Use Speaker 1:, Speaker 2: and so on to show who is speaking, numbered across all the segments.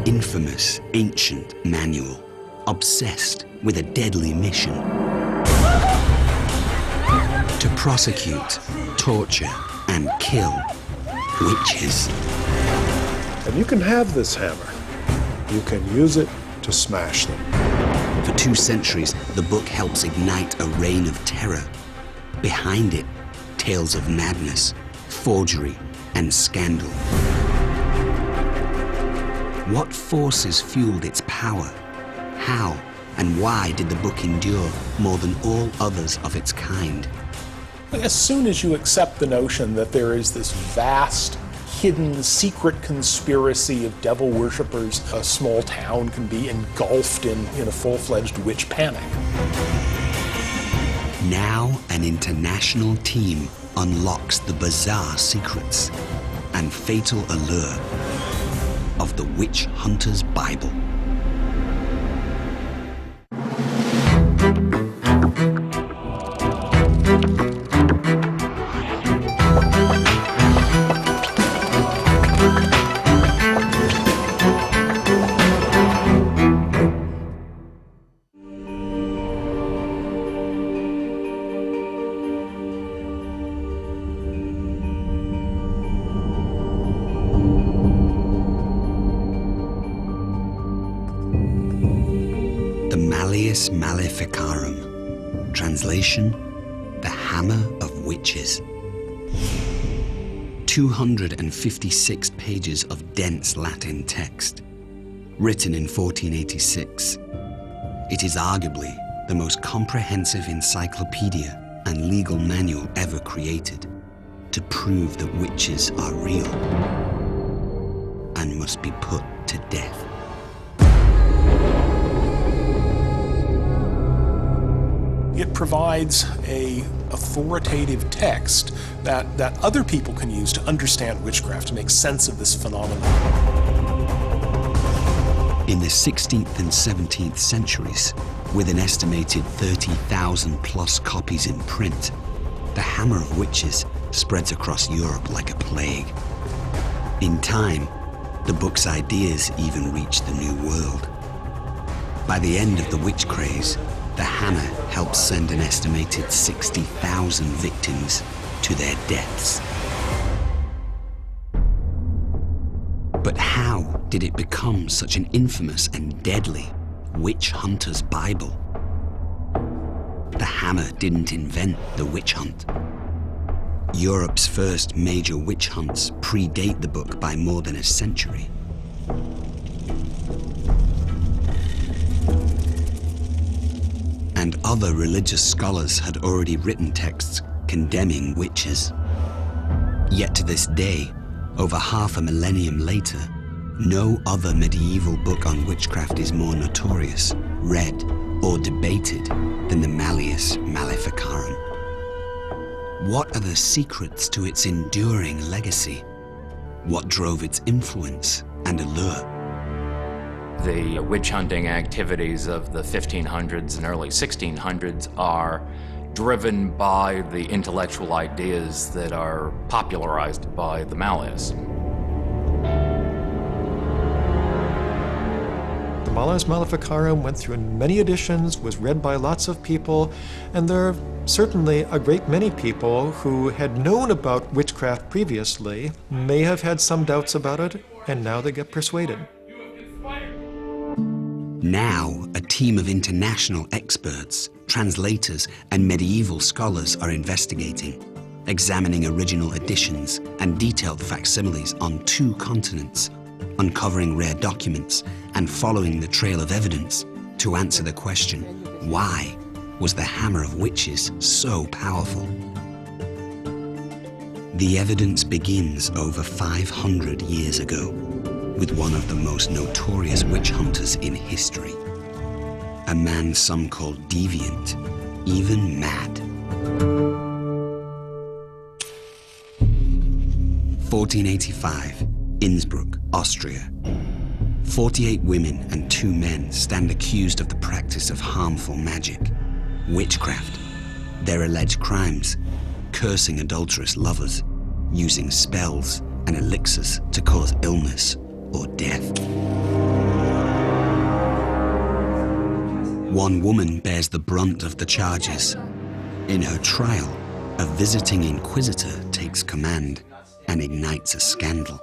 Speaker 1: infamous ancient manual, obsessed with a deadly mission: to prosecute, torture, and kill witches.
Speaker 2: And you can have this hammer. You can use it to smash them.
Speaker 1: For 2 centuries, the book helps ignite a reign of terror. Behind it, tales of madness, forgery, and scandal. What forces fueled its power? How and why did the book endure more than all others of its kind?
Speaker 2: As soon as you accept the notion that there is this vast, hidden, secret conspiracy of devil worshippers, a small town can be engulfed in a full-fledged witch panic.
Speaker 1: Now an international team unlocks the bizarre secrets and fatal allure of the Witch Hunter's Bible. Malleus Maleficarum. Translation: The Hammer of Witches. 256 pages of dense Latin text, written in 1486. It is arguably the most comprehensive encyclopedia and legal manual ever created to prove that witches are real and must be put to death.
Speaker 2: It provides an authoritative text that other people can use to understand witchcraft, to make sense of this phenomenon.
Speaker 1: In the 16th and 17th centuries, with an estimated 30,000 plus copies in print, the Hammer of Witches spreads across Europe like a plague. In time, the book's ideas even reached the New World. By the end of the witch craze, the hammer helped send an estimated 60,000 victims to their deaths. But how did it become such an infamous and deadly witch hunter's Bible? The hammer didn't invent the witch hunt. Europe's first major witch hunts predate the book by more than a century. And other religious scholars had already written texts condemning witches. Yet to this day, over half a millennium later, no other medieval book on witchcraft is more notorious, read, or debated than the Malleus Maleficarum. What are the secrets to its enduring legacy? What drove its influence and allure?
Speaker 3: The witch hunting activities of the 1500s and early 1600s are driven by the intellectual ideas that are popularized by the Malleus.
Speaker 4: The Malleus Maleficarum went through many editions, was read by lots of people, and there are certainly a great many people who had known about witchcraft previously, may have had some doubts about it, and now they get persuaded.
Speaker 1: Now, a team of international experts, translators, and medieval scholars are investigating, examining original editions and detailed facsimiles on 2 continents, uncovering rare documents and following the trail of evidence to answer the question, why was the Hammer of Witches so powerful? The evidence begins over 500 years ago, with one of the most notorious witch hunters in history. A man some call deviant, even mad. 1485, Innsbruck, Austria. 48 women and 2 men stand accused of the practice of harmful magic, witchcraft. Their alleged crimes: cursing adulterous lovers, using spells and elixirs to cause illness or death. One woman bears the brunt of the charges. In her trial, a visiting inquisitor takes command and ignites a scandal.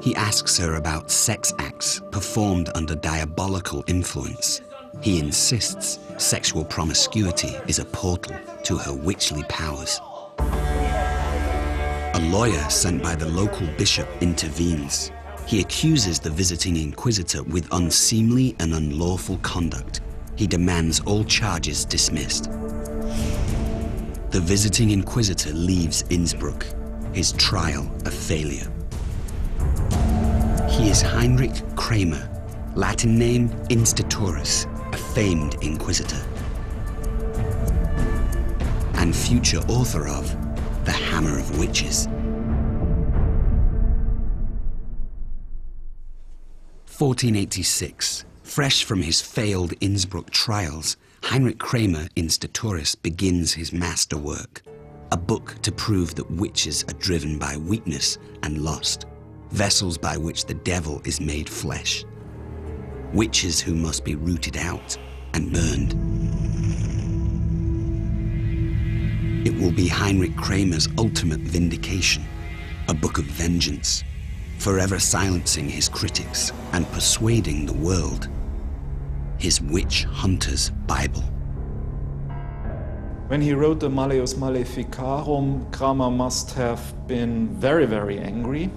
Speaker 1: He asks her about sex acts performed under diabolical influence. He insists sexual promiscuity is a portal to her witchly powers. A lawyer sent by the local bishop intervenes. He accuses the visiting inquisitor with unseemly and unlawful conduct. He demands all charges dismissed. The visiting inquisitor leaves Innsbruck, his trial a failure. He is Heinrich Kramer, Latin name Institutus, a famed inquisitor, and future author of The Hammer of Witches. 1486, fresh from his failed Innsbruck trials, Heinrich Kramer Institutus begins his masterwork, a book to prove that witches are driven by weakness and lust, vessels by which the devil is made flesh, witches who must be rooted out and burned. It will be Heinrich Kramer's ultimate vindication, a book of vengeance, forever silencing his critics and persuading the world, his witch hunter's Bible.
Speaker 5: When he wrote the Malleus Maleficarum, Kramer must have been very, very angry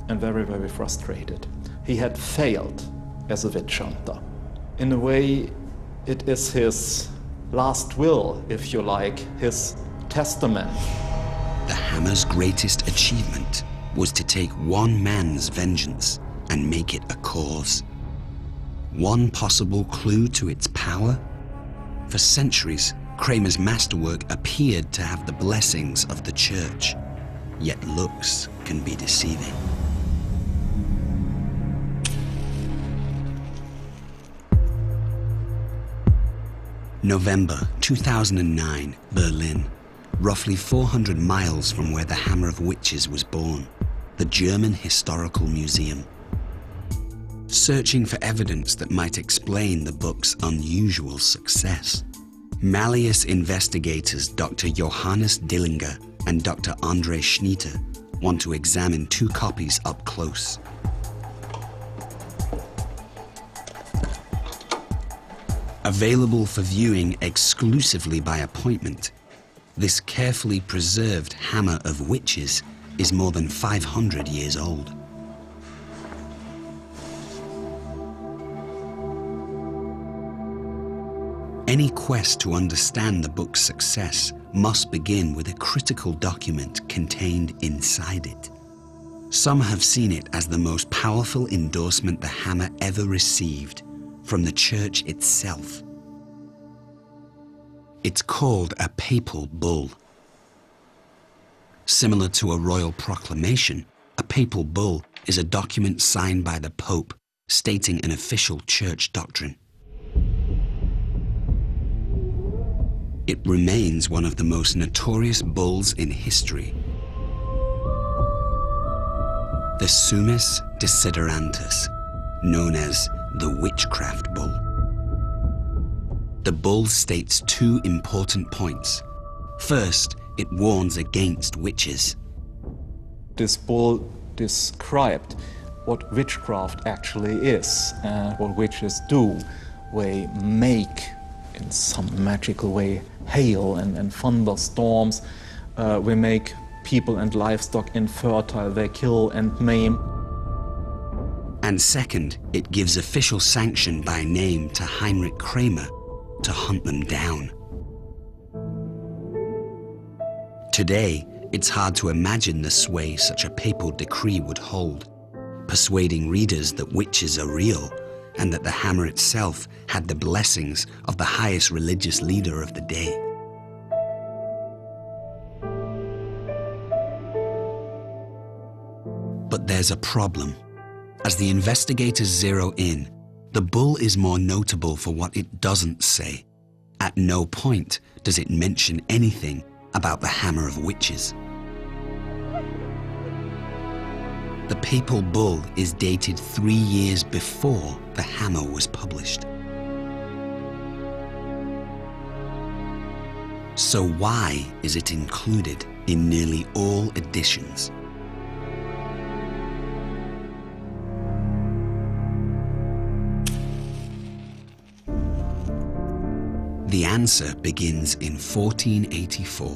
Speaker 5: and very, very frustrated. He had failed as a witch hunter. In a way, it is his last will, if you like, his testament.
Speaker 1: The Hammer's greatest achievement was to take one man's vengeance and make it a cause. One possible clue to its power? For centuries, Kramer's masterwork appeared to have the blessings of the church, yet looks can be deceiving. November 2009, Berlin, roughly 400 miles from where the Hammer of Witches was born, the German Historical Museum. Searching for evidence that might explain the book's unusual success, Malleus investigators Dr. Johannes Dillinger and Dr. Andre Schnitter want to examine two copies up close. Available for viewing exclusively by appointment, this carefully preserved Hammer of Witches is more than 500 years old. Any quest to understand the book's success must begin with a critical document contained inside it. Some have seen it as the most powerful endorsement the Hammer ever received from the church itself. It's called a papal bull. Similar to a royal proclamation, a papal bull is a document signed by the Pope stating an official church doctrine. It remains one of the most notorious bulls in history. The Summis Desiderantus, known as the Witchcraft Bull. The bull states two important points. First, it warns against witches.
Speaker 5: This bull described what witchcraft actually is and what witches do. They make, in some magical way, hail and thunderstorms. We make people and livestock infertile. They kill and maim.
Speaker 1: And second, it gives official sanction by name to Heinrich Kramer to hunt them down. Today, it's hard to imagine the sway such a papal decree would hold, persuading readers that witches are real and that the Hammer itself had the blessings of the highest religious leader of the day. But there's a problem. As the investigators zero in, the bull is more notable for what it doesn't say. At no point does it mention anything about the Hammer of Witches. The papal bull is dated 3 years before the Hammer was published. So why is it included in nearly all editions? The answer begins in 1484.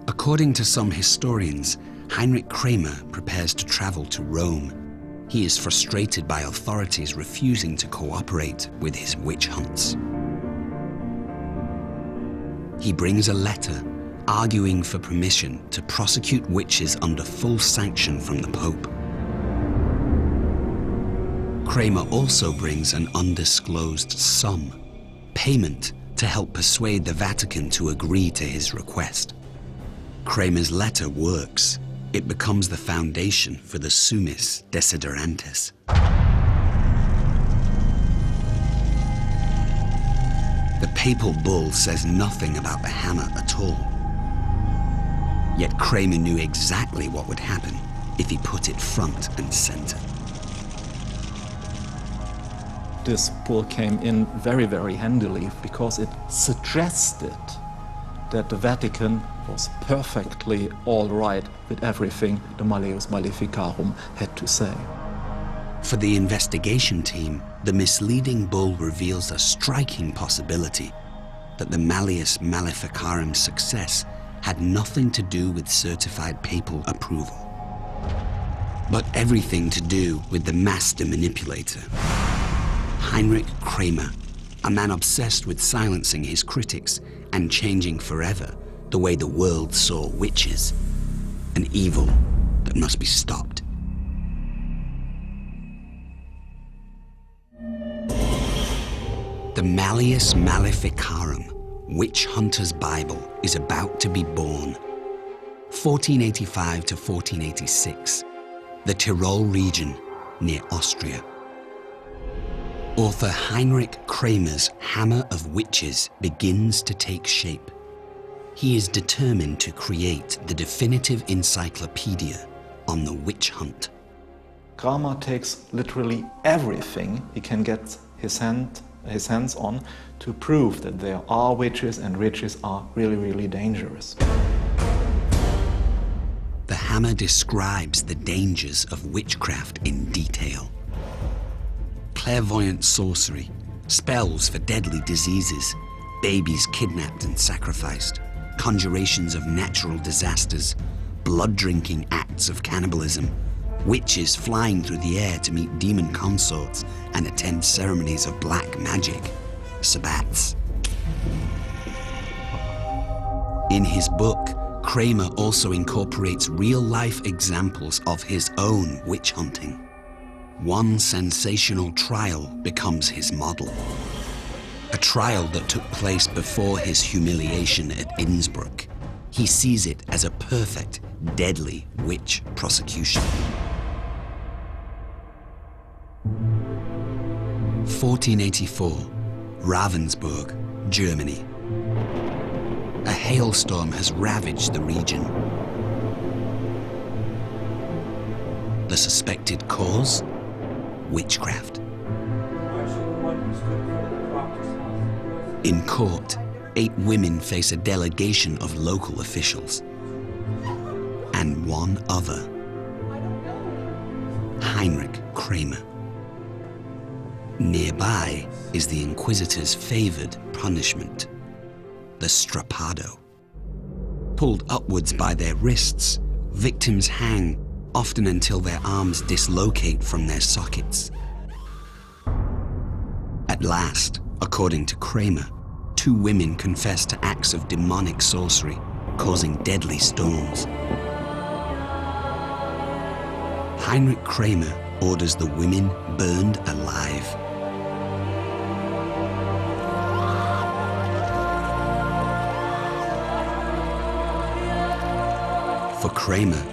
Speaker 1: According to some historians, Heinrich Kramer prepares to travel to Rome. He is frustrated by authorities refusing to cooperate with his witch hunts. He brings a letter arguing for permission to prosecute witches under full sanction from the Pope. Kramer also brings an undisclosed sum, payment to help persuade the Vatican to agree to his request. Kramer's letter works. It becomes the foundation for the Summis Desiderantes. The papal bull says nothing about the hammer at all. Yet Kramer knew exactly what would happen if he put it front and center.
Speaker 5: This bull came in very, very handily because it suggested that the Vatican was perfectly all right with everything the Malleus Maleficarum had to say.
Speaker 1: For the investigation team, the misleading bull reveals a striking possibility that the Malleus Maleficarum's success had nothing to do with certified papal approval, but everything to do with the master manipulator, Heinrich Kramer, a man obsessed with silencing his critics and changing forever the way the world saw witches, an evil that must be stopped. The Malleus Maleficarum, Witch Hunter's Bible, is about to be born. 1485 to 1486, the Tyrol region near Austria. Author Heinrich Kramer's Hammer of Witches begins to take shape. He is determined to create the definitive encyclopedia on the witch hunt.
Speaker 5: Kramer takes literally everything he can get his hands on to prove that there are witches and witches are really, really dangerous.
Speaker 1: The hammer describes the dangers of witchcraft in detail. Clairvoyant sorcery, spells for deadly diseases, babies kidnapped and sacrificed, conjurations of natural disasters, blood-drinking acts of cannibalism, witches flying through the air to meet demon consorts and attend ceremonies of black magic, sabbats. In his book, Kramer also incorporates real-life examples of his own witch hunting. One sensational trial becomes his model. A trial that took place before his humiliation at Innsbruck. He sees it as a perfect, deadly witch prosecution. 1484, Ravensburg, Germany. A hailstorm has ravaged the region. The suspected cause? Witchcraft. In court, 8 women face a delegation of local officials. And one other. Heinrich Kramer. Nearby is the Inquisitor's favored punishment, the strappado. Pulled upwards by their wrists, victims hang, often until their arms dislocate from their sockets. At last, according to Kramer, 2 women confess to acts of demonic sorcery, causing deadly storms. Heinrich Kramer orders the women burned alive. For Kramer,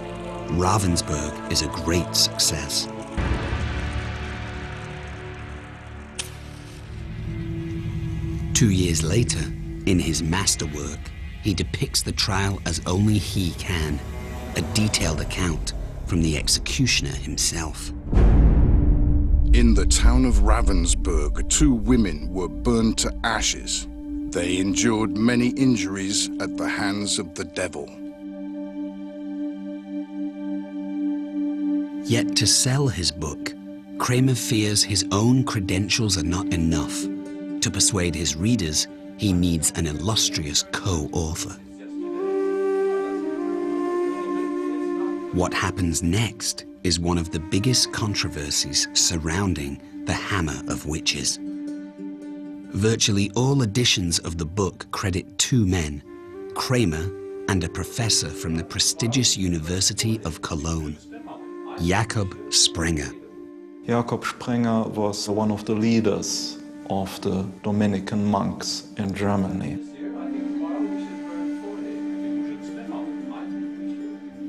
Speaker 1: Ravensburg is a great success. Two years later, in his masterwork, he depicts the trial as only he can, a detailed account from the executioner himself.
Speaker 6: In the town of Ravensburg, 2 women were burned to ashes. They endured many injuries at the hands of the devil.
Speaker 1: Yet to sell his book, Kramer fears his own credentials are not enough. To persuade his readers, he needs an illustrious co-author. What happens next is one of the biggest controversies surrounding The Hammer of Witches. Virtually all editions of the book credit two men, Kramer and a professor from the prestigious University of Cologne, Jakob Sprenger.
Speaker 5: Jakob Sprenger was one of the leaders of the Dominican monks in Germany.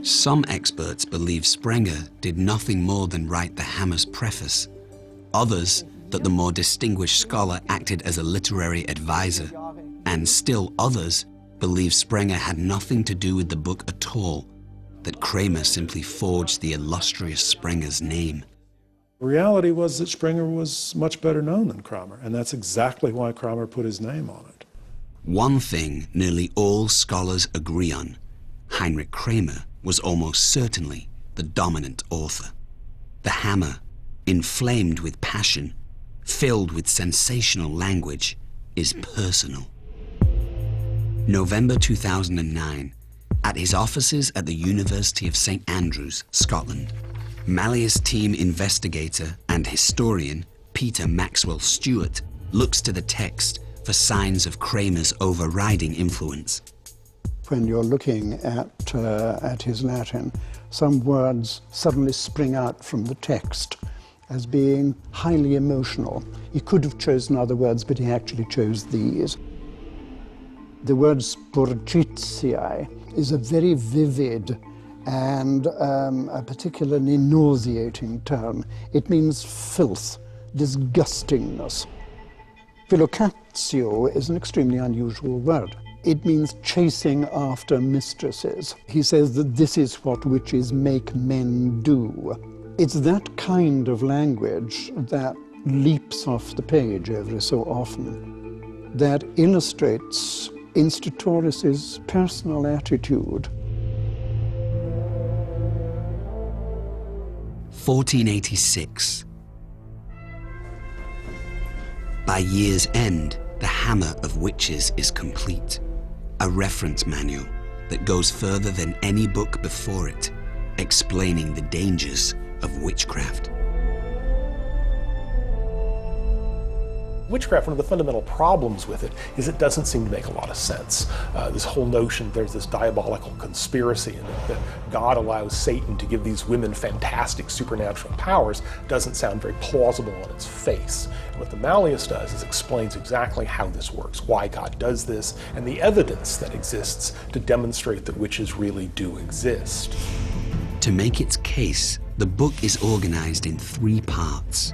Speaker 1: Some experts believe Sprenger did nothing more than write the Hammer's preface. Others, that the more distinguished scholar acted as a literary advisor. And still others believe Sprenger had nothing to do with the book at all, that Kramer simply forged the illustrious Sprenger's name.
Speaker 2: The reality was that Sprenger was much better known than Kramer, and that's exactly why Kramer put his name on it.
Speaker 1: One thing nearly all scholars agree on: Heinrich Kramer was almost certainly the dominant author. The Hammer, inflamed with passion, filled with sensational language, is personal. November 2009, at his offices at the University of St. Andrews, Scotland, Malleus team investigator and historian Peter Maxwell Stewart looks to the text for signs of Kramer's overriding influence.
Speaker 7: When you're looking at his Latin, some words suddenly spring out from the text as being highly emotional. He could have chosen other words, but he actually chose these. The word sporgitiae is a very vivid and a particularly nauseating term. It means filth, disgustingness. Philocatio is an extremely unusual word. It means chasing after mistresses. He says that this is what witches make men do. It's that kind of language that leaps off the page every so often, that illustrates Institoris's personal attitude.
Speaker 1: 1486. By year's end, The Hammer of Witches is complete, a reference manual that goes further than any book before it, explaining the dangers of witchcraft.
Speaker 2: Witchcraft, one of the fundamental problems with it is it doesn't seem to make a lot of sense. This whole notion there's this diabolical conspiracy and that God allows Satan to give these women fantastic supernatural powers doesn't sound very plausible on its face. And what the Malleus does is explains exactly how this works, why God does this, and the evidence that exists to demonstrate that witches really do exist.
Speaker 1: To make its case, the book is organized in 3 parts.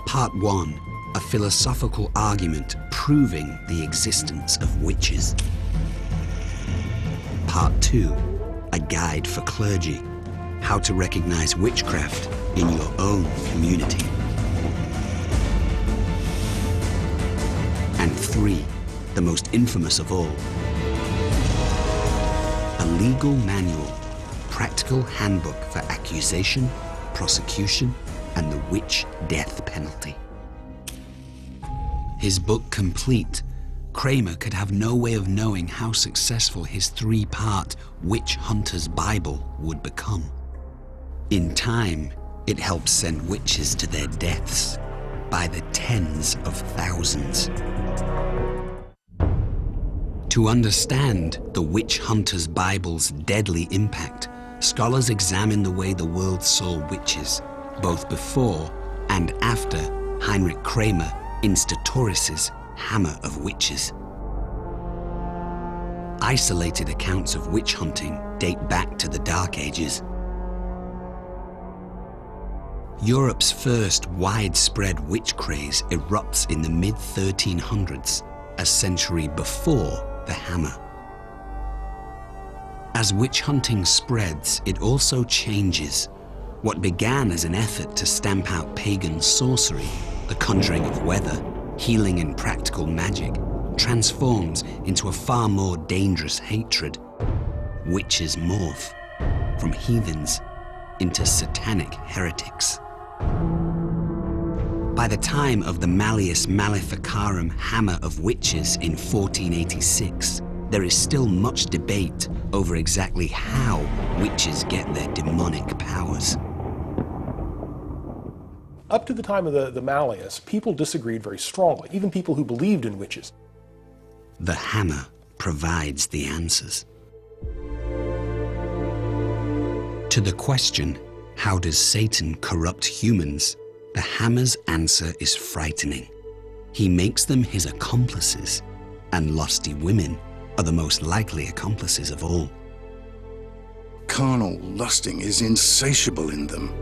Speaker 1: Part 1, a philosophical argument proving the existence of witches. Part 2, a guide for clergy, how to recognize witchcraft in your own community. And 3, the most infamous of all, a legal manual, practical handbook for accusation, prosecution, and the witch death penalty. His book complete, Kramer could have no way of knowing how successful his 3-part Witch Hunter's Bible would become. In time, it helped send witches to their deaths by the tens of thousands. To understand the Witch Hunter's Bible's deadly impact, scholars examine the way the world saw witches, both before and after Heinrich Kramer Institoris's Hammer of Witches. Isolated accounts of witch hunting date back to the Dark Ages. Europe's first widespread witch craze erupts in the mid-1300s, a century before the hammer. As witch hunting spreads, it also changes. What began as an effort to stamp out pagan sorcery, the conjuring of weather, healing and practical magic, transforms into a far more dangerous hatred. Witches morph from heathens into satanic heretics. By the time of the Malleus Maleficarum Hammer of Witches in 1486, there is still much debate over exactly how witches get their demonic powers.
Speaker 2: Up to the time of the Malleus, people disagreed very strongly, even people who believed in witches.
Speaker 1: The hammer provides the answers. To the question, how does Satan corrupt humans? The hammer's answer is frightening. He makes them his accomplices, and lusty women are the most likely accomplices of all.
Speaker 6: Carnal lusting is insatiable in them,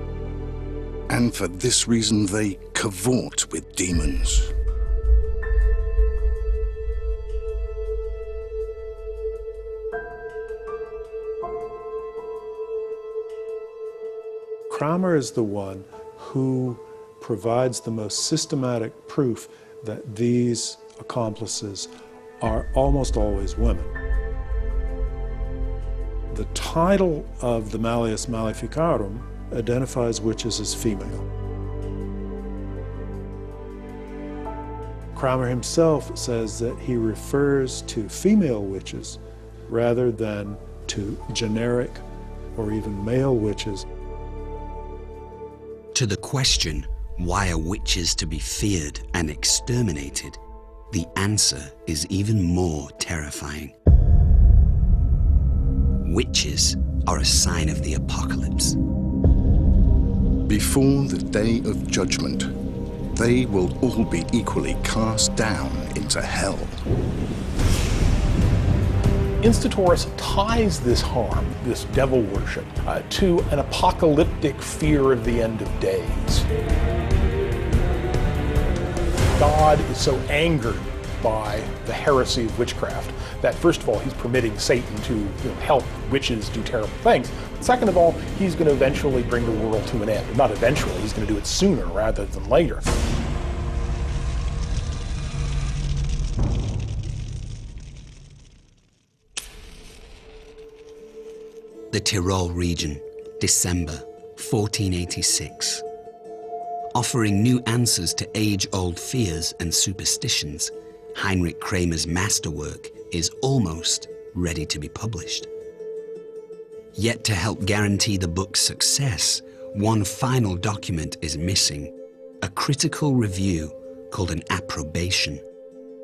Speaker 6: and for this reason they cavort with demons.
Speaker 4: Kramer is the one who provides the most systematic proof that these accomplices are almost always women. The title of the Malleus Maleficarum identifies witches as female. Kramer himself says that he refers to female witches rather than to generic or even male witches.
Speaker 1: To the question, why are witches to be feared and exterminated? The answer is even more terrifying. Witches are a sign of the apocalypse.
Speaker 6: Before the day of judgment, they will all be equally cast down into hell.
Speaker 2: Instauros ties this harm, this devil worship, to an apocalyptic fear of the end of days. God is so angered by the heresy of witchcraft that, first of all, he's permitting Satan to help witches do terrible things. Second of all, he's going to eventually bring the world to an end. Not eventually, he's going to do it sooner rather than later.
Speaker 1: The Tyrol region, December 1486. Offering new answers to age-old fears and superstitions, Heinrich Kramer's masterwork is almost ready to be published. Yet to help guarantee the book's success, one final document is missing, a critical review called an approbation.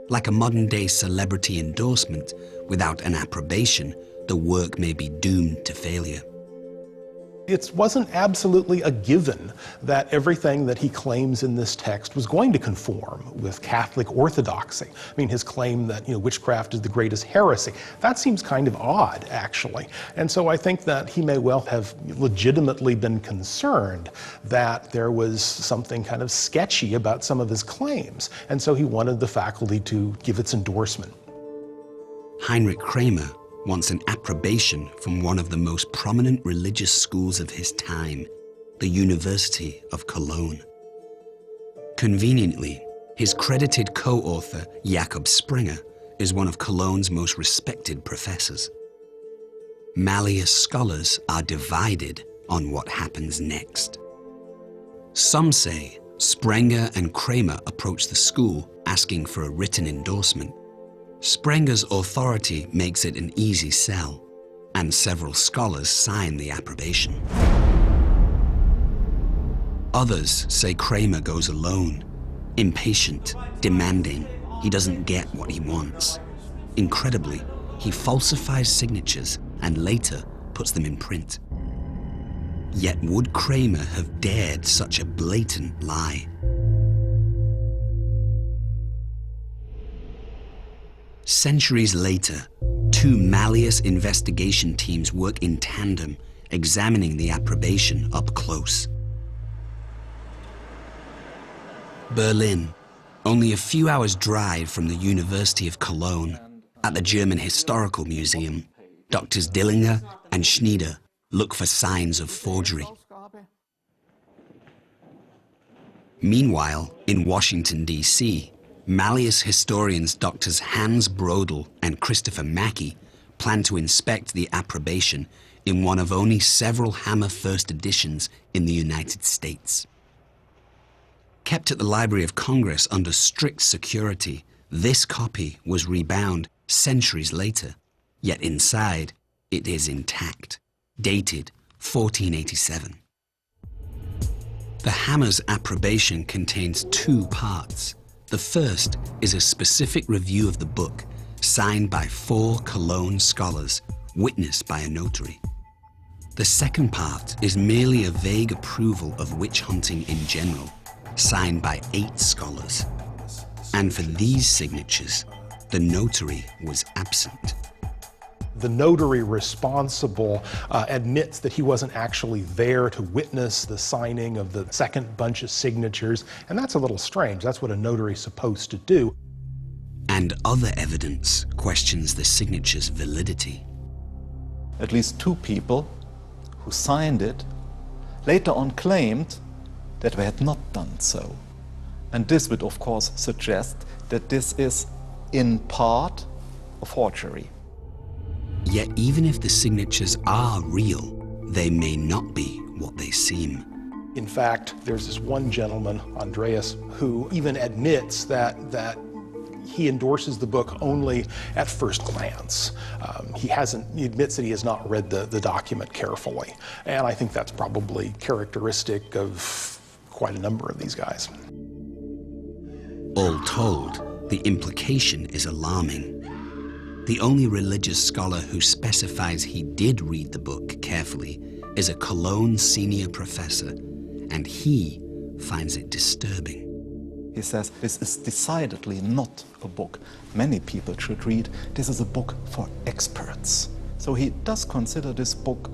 Speaker 1: Like a modern-day celebrity endorsement, without an approbation, the work may be doomed to failure.
Speaker 2: It wasn't absolutely a given that everything that he claims in this text was going to conform with Catholic orthodoxy. I mean, his claim that witchcraft is the greatest heresy, that seems kind of odd, actually. And so I think that he may well have legitimately been concerned that there was something kind of sketchy about some of his claims. And so he wanted the faculty to give its endorsement.
Speaker 1: Heinrich Kramer wants an approbation from one of the most prominent religious schools of his time, the University of Cologne. Conveniently, his credited co-author, Jakob Sprenger, is one of Cologne's most respected professors. Malleus scholars are divided on what happens next. Some say Sprenger and Kramer approach the school asking for a written endorsement. Sprenger's authority makes it an easy sell, and several scholars sign the approbation. Others say Kramer goes alone, impatient, demanding. He doesn't get what he wants. Incredibly, he falsifies signatures and later puts them in print. Yet would Kramer have dared such a blatant lie? Centuries later, two Malleus investigation teams work in tandem, examining the approbation up close. Berlin, only a few hours' drive from the University of Cologne. At the German Historical Museum, Drs. Dillinger and Schnieder look for signs of forgery. Meanwhile, in Washington, D.C., Malleus historians Drs. Hans Brodel and Christopher Mackey plan to inspect the approbation in one of only several Hammer first editions in the United States. Kept at the Library of Congress under strict security, this copy was rebound centuries later, yet inside it is intact, dated 1487. The Hammer's approbation contains two parts. The first is a specific review of the book, signed by 4 Cologne scholars, witnessed by a notary. The second part is merely a vague approval of witch hunting in general, signed by 8 scholars. And for these signatures, the notary was absent.
Speaker 2: The notary responsible admits that he wasn't actually there to witness the signing of the second bunch of signatures, and that's a little strange. That's what a notary's supposed to do.
Speaker 1: And other evidence questions the signature's validity.
Speaker 5: At least 2 people who signed it later on claimed that they had not done so. And this would of course suggest that this is in part a forgery.
Speaker 1: Yet even if the signatures are real, they may not be what they seem.
Speaker 2: In fact, there's this one gentleman, Andreas, who even admits that he endorses the book only at first glance. He admits that he has not read the document carefully. And I think that's probably characteristic of quite a number of these guys.
Speaker 1: All told, the implication is alarming. The only religious scholar who specifies he did read the book carefully is a Cologne senior professor, and he finds it disturbing.
Speaker 5: He says this is decidedly not a book many people should read. This is a book for experts. So he does consider this book,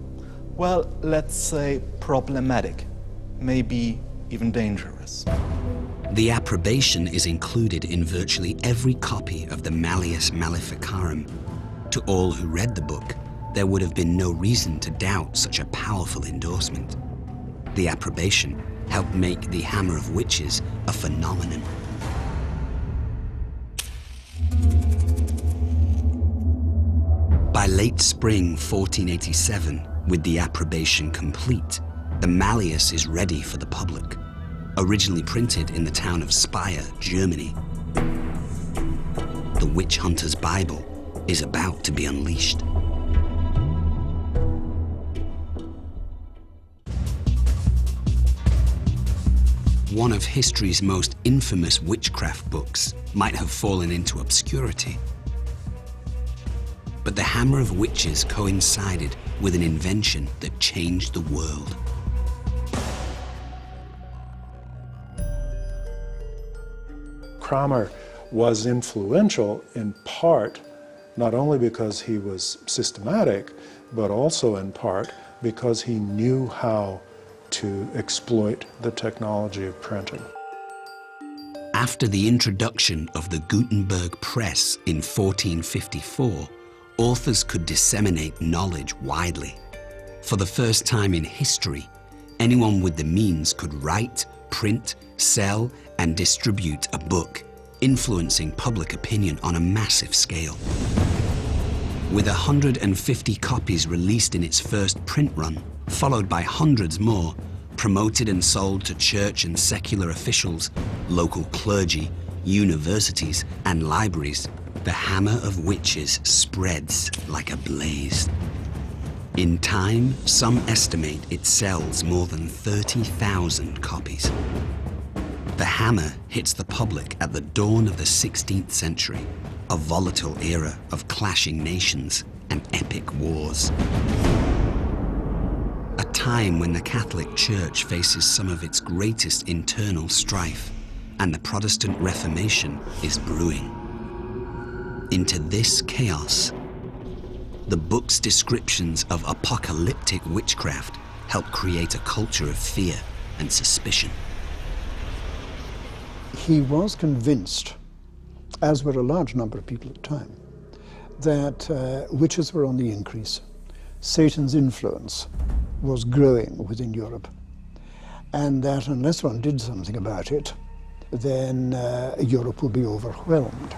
Speaker 5: well, let's say problematic, maybe even dangerous.
Speaker 1: The approbation is included in virtually every copy of the Malleus Maleficarum. To all who read the book, there would have been no reason to doubt such a powerful endorsement. The approbation helped make the Hammer of Witches a phenomenon. By late spring 1487, with the approbation complete, the Malleus is ready for the public. Originally printed in the town of Speyer, Germany, the Witch Hunter's Bible is about to be unleashed. One of history's most infamous witchcraft books might have fallen into obscurity. But the Hammer of Witches coincided with an invention that changed the world.
Speaker 8: Cranmer was influential in part, not only because he was systematic, but also in part because he knew how to exploit the technology of printing.
Speaker 1: After the introduction of the Gutenberg press in 1454, authors could disseminate knowledge widely. For the first time in history, anyone with the means could write, print, sell, and distribute a book, influencing public opinion on a massive scale. With 150 copies released in its first print run, followed by hundreds more, promoted and sold to church and secular officials, local clergy, universities, and libraries, the Hammer of Witches spreads like a blaze. In time, some estimate it sells more than 30,000 copies. The Hammer hits the public at the dawn of the 16th century, a volatile era of clashing nations and epic wars. A time when the Catholic Church faces some of its greatest internal strife, and the Protestant Reformation is brewing. Into this chaos, the book's descriptions of apocalyptic witchcraft help create a culture of fear and suspicion.
Speaker 7: He was convinced, as were a large number of people at the time, that witches were on the increase. Satan's influence was growing within Europe, and that unless one did something about it, then Europe will be overwhelmed.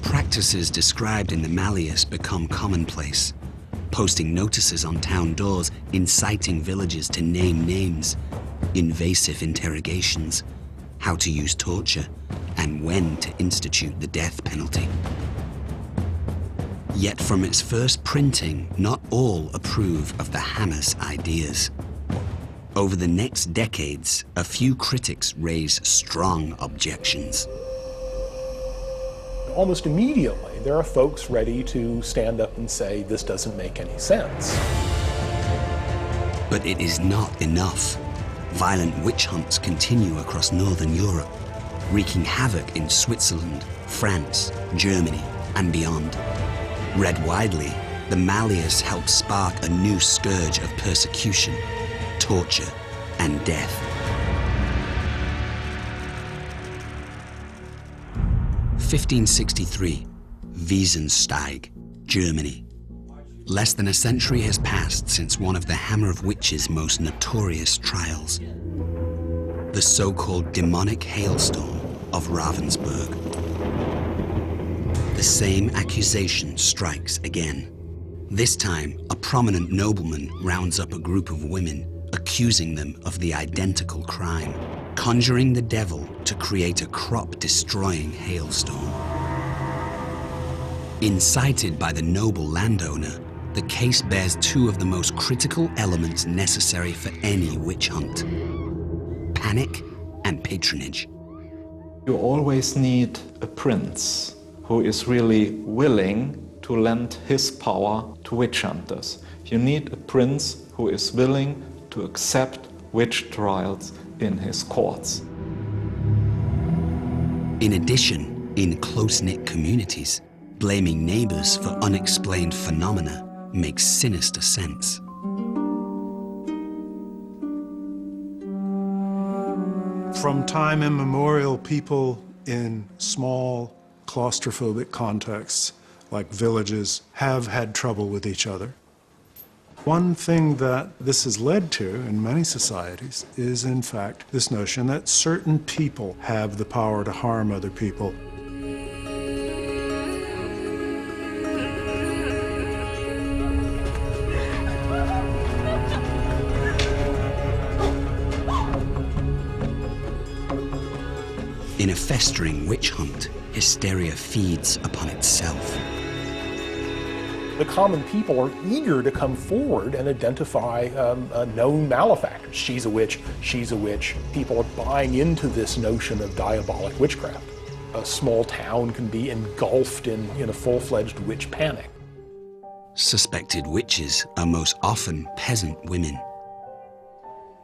Speaker 1: Practices described in the Malleus become commonplace. Posting notices on town doors, inciting villagers to name names, invasive interrogations, how to use torture, and when to institute the death penalty. Yet from its first printing, not all approve of the hammer's ideas. Over the next decades, a few critics raise strong objections.
Speaker 2: Almost immediately, there are folks ready to stand up and say, this doesn't make any sense.
Speaker 1: But it is not enough. Violent witch hunts continue across northern Europe, wreaking havoc in Switzerland, France, Germany, and beyond. Read widely, the Malleus helped spark a new scourge of persecution, torture, and death. 1563, Wiesensteig, Germany. Less than a century has passed since one of the Hammer of Witches' most notorious trials, the so-called demonic hailstorm of Ravensburg. The same accusation strikes again. This time, a prominent nobleman rounds up a group of women, accusing them of the identical crime, conjuring the devil to create a crop-destroying hailstorm. Incited by the noble landowner, the case bears two of the most critical elements necessary for any witch hunt: panic and patronage.
Speaker 5: You always need a prince who is really willing to lend his power to witch hunters. You need a prince who is willing to accept witch trials in his courts.
Speaker 1: In addition, in close-knit communities, blaming neighbors for unexplained phenomena makes sinister sense.
Speaker 8: From time immemorial, people in small claustrophobic contexts, like villages, have had trouble with each other. One thing that this has led to in many societies is, in fact, this notion that certain people have the power to harm other people.
Speaker 1: In a festering witch hunt, hysteria feeds upon itself.
Speaker 2: The common people are eager to come forward and identify known malefactors. She's a witch, she's a witch. People are buying into this notion of diabolic witchcraft. A small town can be engulfed in a full-fledged witch panic.
Speaker 1: Suspected witches are most often peasant women.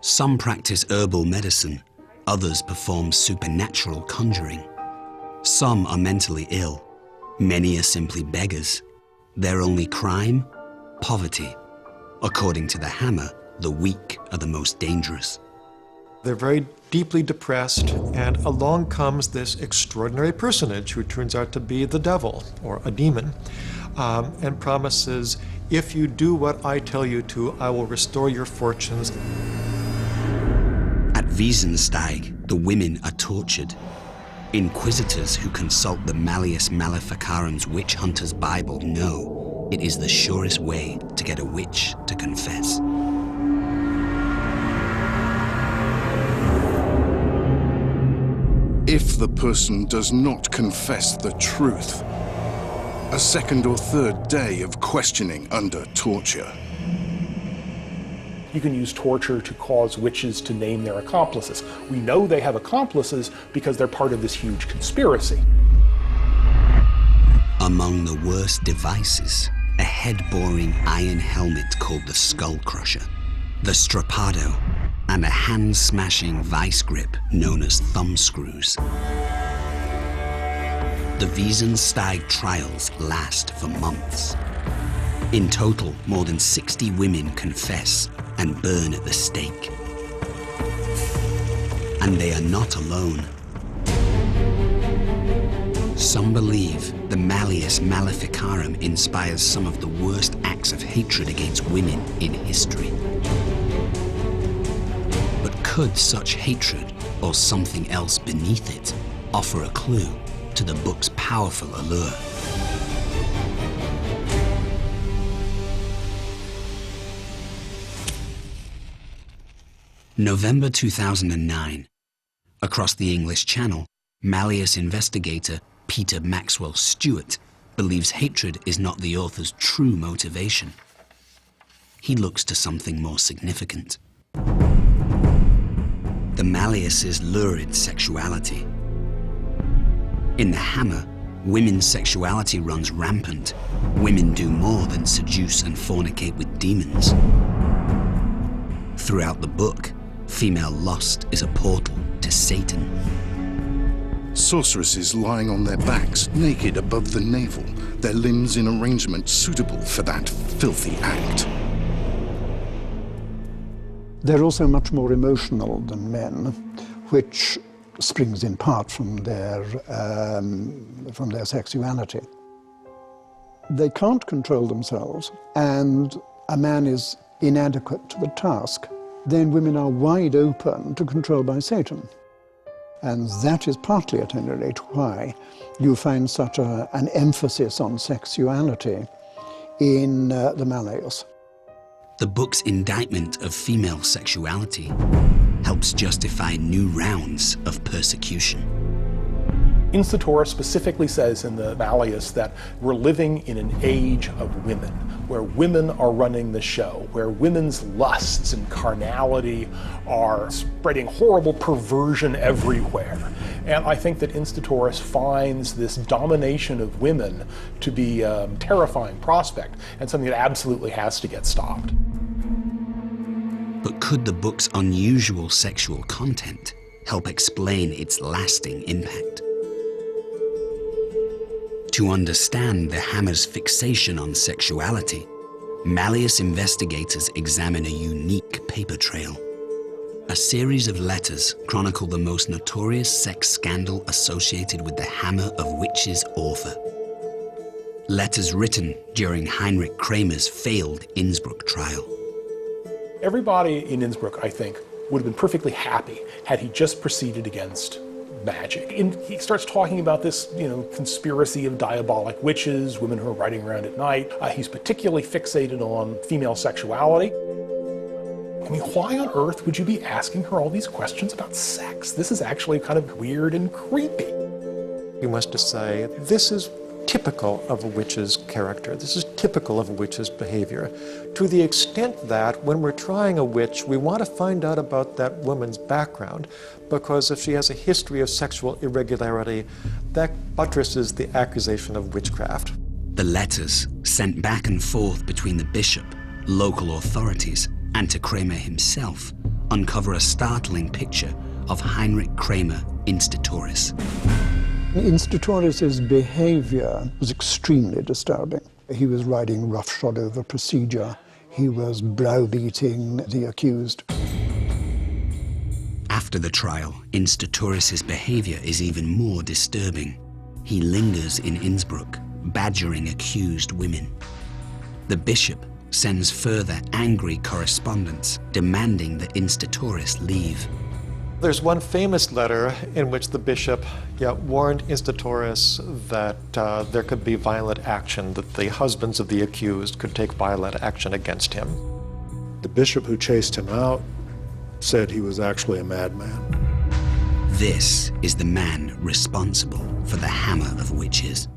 Speaker 1: Some practice herbal medicine, others perform supernatural conjuring. Some are mentally ill, many are simply beggars. Their only crime? Poverty. According to the Hammer, the weak are the most dangerous.
Speaker 4: They're very deeply depressed, and along comes this extraordinary personage who turns out to be the devil, or a demon, and promises, if you do what I tell you to, I will restore your fortunes.
Speaker 1: At Wiesensteig, the women are tortured. Inquisitors who consult the Malleus Maleficarum's Witch Hunter's Bible know it is the surest way to get a witch to confess.
Speaker 6: If the person does not confess the truth, a second or third day of questioning under torture.
Speaker 2: You can use torture to cause witches to name their accomplices. We know they have accomplices because they're part of this huge conspiracy.
Speaker 1: Among the worst devices, a head-boring iron helmet called the Skull Crusher, the Strappado, and a hand-smashing vice grip known as thumb screws. The Wiesensteig trials last for months. In total, more than 60 women confess and burn at the stake. And they are not alone. Some believe the Malleus Maleficarum inspires some of the worst acts of hatred against women in history. But could such hatred, or something else beneath it, offer a clue to the book's powerful allure? November 2009. Across the English Channel, Malleus investigator Peter Maxwell Stewart believes hatred is not the author's true motivation. He looks to something more significant. The Malleus's lurid sexuality. In The Hammer, women's sexuality runs rampant. Women do more than seduce and fornicate with demons. Throughout the book, female lust is a portal to Satan.
Speaker 6: Sorceresses lying on their backs, naked above the navel, their limbs in arrangement suitable for that filthy act.
Speaker 7: They're also much more emotional than men, which springs in part from their sexuality. They can't control themselves, and a man is inadequate to the task. Then women are wide open to control by Satan. And that is partly, at any rate, why you find such an emphasis on sexuality in the Malleus.
Speaker 1: The book's indictment of female sexuality helps justify new rounds of persecution.
Speaker 2: Instauros specifically says in the Malleus that we're living in an age of women, where women are running the show, where women's lusts and carnality are spreading horrible perversion everywhere. And I think that Instauros finds this domination of women to be a terrifying prospect and something that absolutely has to get stopped.
Speaker 1: But could the book's unusual sexual content help explain its lasting impact? To understand the Hammer's fixation on sexuality, Malleus investigators examine a unique paper trail. A series of letters chronicle the most notorious sex scandal associated with the Hammer of Witches author. Letters written during Heinrich Kramer's failed Innsbruck trial.
Speaker 2: Everybody in Innsbruck, I think, would have been perfectly happy had he just proceeded against magic. And he starts talking about this, conspiracy of diabolic witches, women who are riding around at night. He's particularly fixated on female sexuality. I mean, why on earth would you be asking her all these questions about sex? This is actually kind of weird and creepy.
Speaker 4: He wants to say, this is typical of a witch's character. This is typical of a witch's behavior. To the extent that when we're trying a witch, we want to find out about that woman's background, because if she has a history of sexual irregularity, that buttresses the accusation of witchcraft.
Speaker 1: The letters, sent back and forth between the bishop, local authorities, and to Kramer himself, uncover a startling picture of Heinrich Kramer Instauros.
Speaker 7: Instauros' behavior was extremely disturbing. He was riding roughshod over procedure. He was browbeating the accused.
Speaker 1: After the trial, Instauros' behavior is even more disturbing. He lingers in Innsbruck, badgering accused women. The bishop sends further angry correspondence demanding that Instauros leave.
Speaker 4: There's one famous letter in which the bishop warned Instauros that there could be violent action, that the husbands of the accused could take violent action against him.
Speaker 8: The bishop who chased him out said he was actually a madman.
Speaker 1: This is the man responsible for the Hammer of Witches.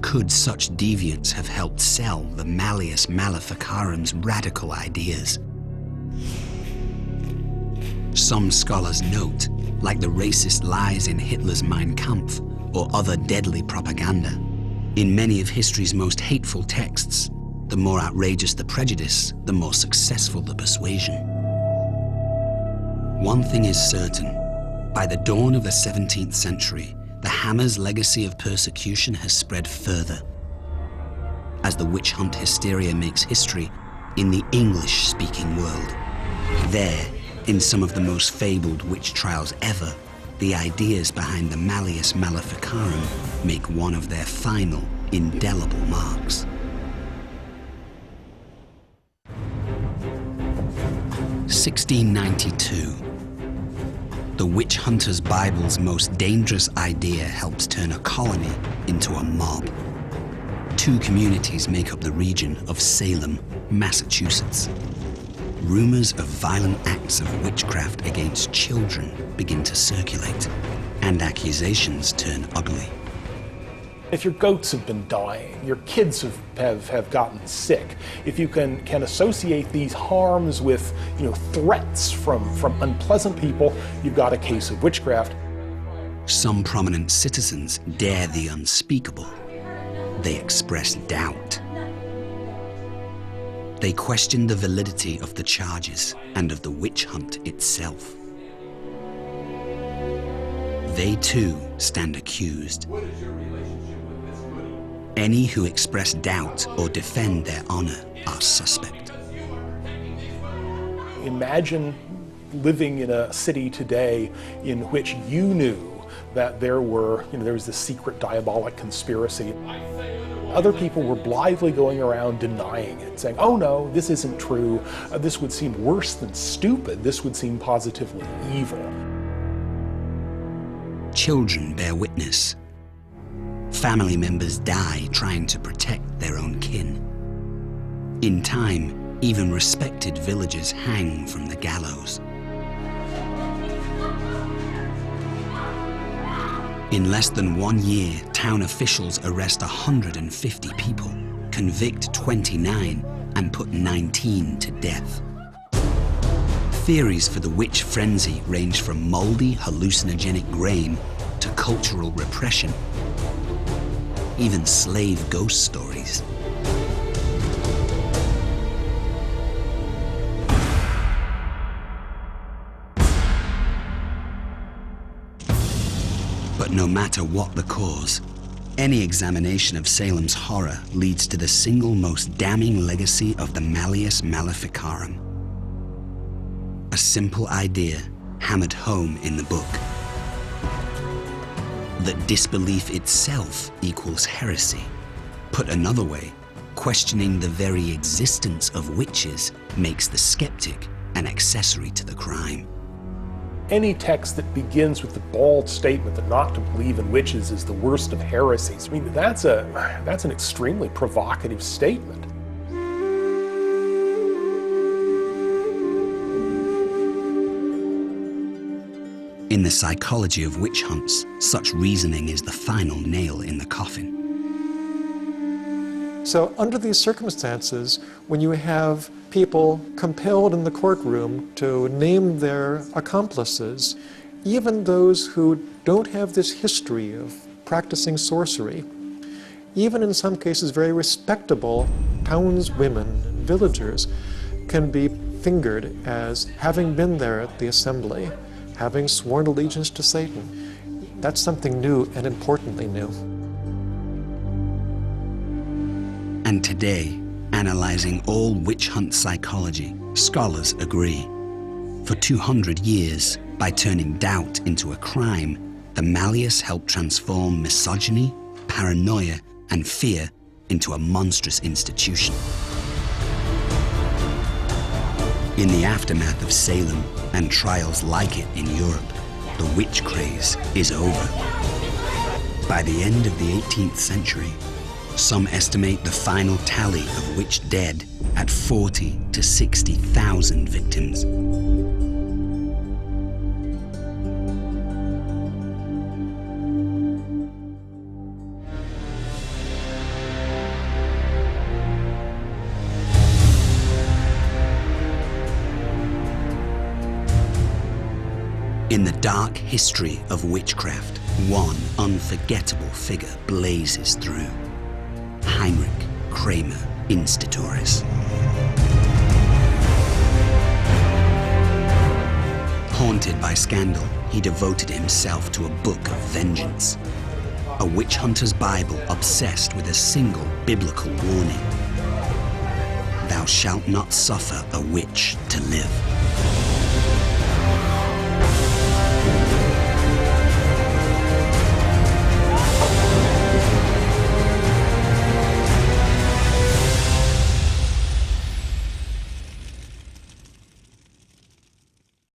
Speaker 1: Could such deviants have helped sell the Malleus Maleficarum's radical ideas? Some scholars note, like the racist lies in Hitler's Mein Kampf or other deadly propaganda, in many of history's most hateful texts, the more outrageous the prejudice, the more successful the persuasion. One thing is certain, by the dawn of the 17th century, the Hammer's legacy of persecution has spread further. As the witch hunt hysteria makes history in the English-speaking world, there, in some of the most fabled witch trials ever, the ideas behind the Malleus Maleficarum make one of their final, indelible marks. 1692. The witch hunter's Bible's most dangerous idea helps turn a colony into a mob. 2 communities make up the region of Salem, Massachusetts. Rumors of violent acts of witchcraft against children begin to circulate, and accusations turn ugly.
Speaker 2: If your goats have been dying, your kids have gotten sick, if you can associate these harms with threats from unpleasant people, you've got a case of witchcraft.
Speaker 1: Some prominent citizens dare the unspeakable. They express doubt. They question the validity of the charges and of the witch hunt itself. They too stand accused. Any who express doubt or defend their honor are suspect.
Speaker 2: Imagine living in a city today in which you knew that there was this secret diabolic conspiracy. Other people were blithely going around denying it, saying, oh no, this isn't true. This would seem worse than stupid. This would seem positively evil.
Speaker 1: Children bear witness. Family members die trying to protect their own kin. In time, even respected villagers hang from the gallows. In less than 1 year, town officials arrest 150 people, convict 29, and put 19 to death. Theories for the witch frenzy range from moldy, hallucinogenic grain to cultural repression. Even slave ghost stories. But no matter what the cause, any examination of Salem's horror leads to the single most damning legacy of the Malleus Maleficarum. A simple idea hammered home in the book. That disbelief itself equals heresy. Put another way, questioning the very existence of witches makes the skeptic an accessory to the crime.
Speaker 2: Any text that begins with the bald statement that not to believe in witches is the worst of heresies, I mean, that's an extremely provocative statement.
Speaker 1: In the psychology of witch hunts, such reasoning is the final nail in the coffin.
Speaker 4: So under these circumstances, when you have people compelled in the courtroom to name their accomplices, even those who don't have this history of practicing sorcery, even in some cases very respectable townswomen and villagers, can be fingered as having been there at the assembly, having sworn allegiance to Satan. That's something new and importantly new.
Speaker 1: And today, analyzing all witch hunt psychology, scholars agree. For 200 years, by turning doubt into a crime, the Malleus helped transform misogyny, paranoia, and fear into a monstrous institution. In the aftermath of Salem and trials like it in Europe, the witch craze is over. By the end of the 18th century, some estimate the final tally of witch dead at 40 to 60,000 victims. In the dark history of witchcraft, one unforgettable figure blazes through. Heinrich Kramer Institoris. Haunted by scandal, he devoted himself to a book of vengeance. A witch hunter's Bible obsessed with a single biblical warning. Thou shalt not suffer a witch to live.